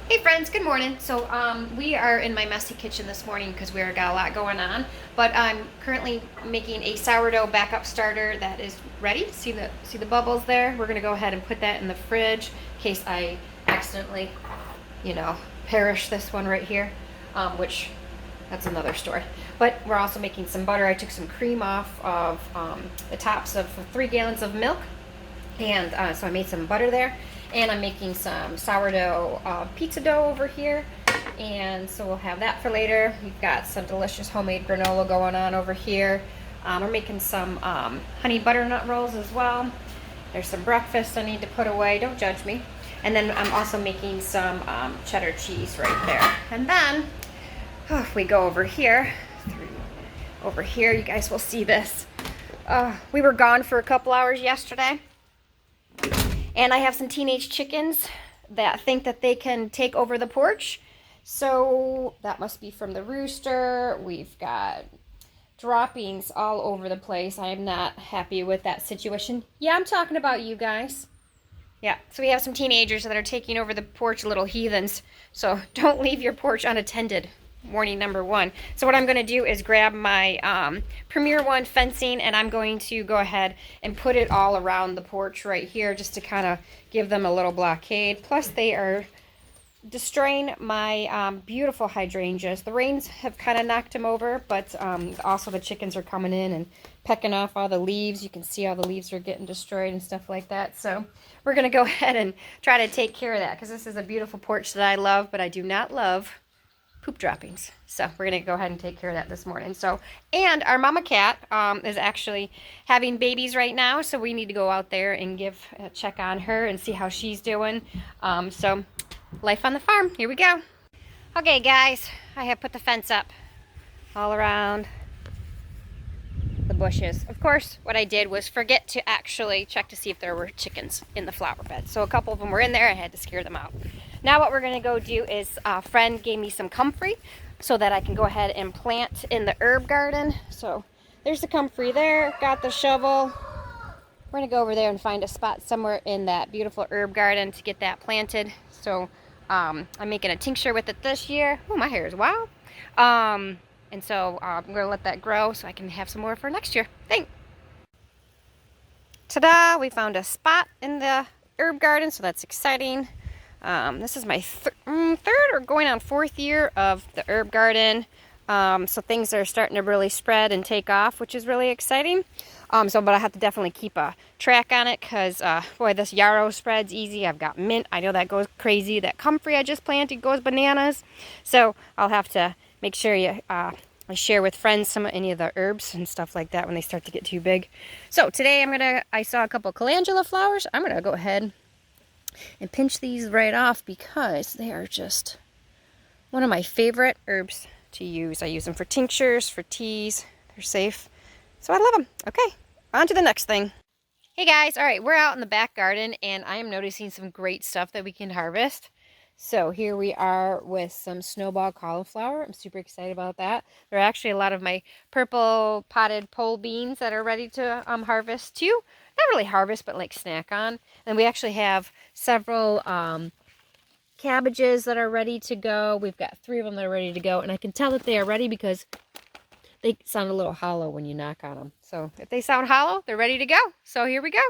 Hey friends, good morning. So we are in my messy kitchen this morning because we've got a lot going on. But I'm currently making a sourdough backup starter that is ready. See the bubbles there? We're gonna go ahead and put that in the fridge in case I accidentally, perish this one right here. Which that's another story. But we're also making some butter. I took some cream off of the tops of 3 gallons of milk, and so I made some butter there. And I'm making some sourdough pizza dough over here. And so we'll have that for later. We've got some delicious homemade granola going on over here. We're making some honey butternut rolls as well. There's some breakfast I need to put away. Don't judge me. And then I'm also making some cheddar cheese right there. And then, if we go over here, you guys will see this. We were gone for a couple hours yesterday. And I have some teenage chickens that think that they can take over the porch. So that must be from the rooster. We've got droppings all over the place. I am not happy with that situation. Yeah, I'm talking about you guys. Yeah, so we have some teenagers that are taking over the porch, little heathens. So don't leave your porch unattended. Warning number 1. So what I'm going to do is grab my Premier One fencing, and I'm going to go ahead and put it all around the porch right here just to kind of give them a little blockade. Plus they are destroying my beautiful hydrangeas. The rains have kind of knocked them over, but also the chickens are coming in and pecking off all the leaves. You can see all the leaves are getting destroyed and stuff like that. So we're going to go ahead and try to take care of that because this is a beautiful porch that I love, but I do not love poop droppings. So we're gonna go ahead and take care of that this morning. So, and our mama cat is actually having babies right now, so we need to go out there and check on her and see how she's doing. So life on the farm, here we go. Okay guys, I have put the fence up all around the bushes. Of course, what I did was forget to actually check to see if there were chickens in the flower bed. So a couple of them were in there. I had to scare them out. Now what we're going to go do is a friend gave me some comfrey so that I can go ahead and plant in the herb garden. So there's the comfrey there. Got the shovel. We're going to go over there and find a spot somewhere in that beautiful herb garden to get that planted. So I'm making a tincture with it this year. Oh, my hair is wild. And so I'm going to let that grow so I can have some more for next year. Thanks. Ta-da! We found a spot in the herb garden, so that's exciting. This is my third or going on 4th year of the herb garden. So things are starting to really spread and take off, which is really exciting. But I have to definitely keep a track on it because, boy, this yarrow spreads easy. I've got mint. I know that goes crazy. That comfrey I just planted goes bananas. So I'll have to make sure I share with friends any of the herbs and stuff like that when they start to get too big. So today I saw a couple calendula flowers. I'm going to go ahead and pinch these right off because they are just one of my favorite herbs to use. I use them for tinctures, for teas. They're safe. So I love them. Okay, on to the next thing. Hey guys, all right, we're out in the back garden and I am noticing some great stuff that we can harvest. So here we are with some snowball cauliflower. I'm super excited about that. There are actually a lot of my purple potted pole beans that are ready to harvest too. Not really harvest, but like snack on. And we actually have several cabbages that are ready to go. We've got 3 of them that are ready to go. And I can tell that they are ready because they sound a little hollow when you knock on them. So if they sound hollow, they're ready to go. So here we go.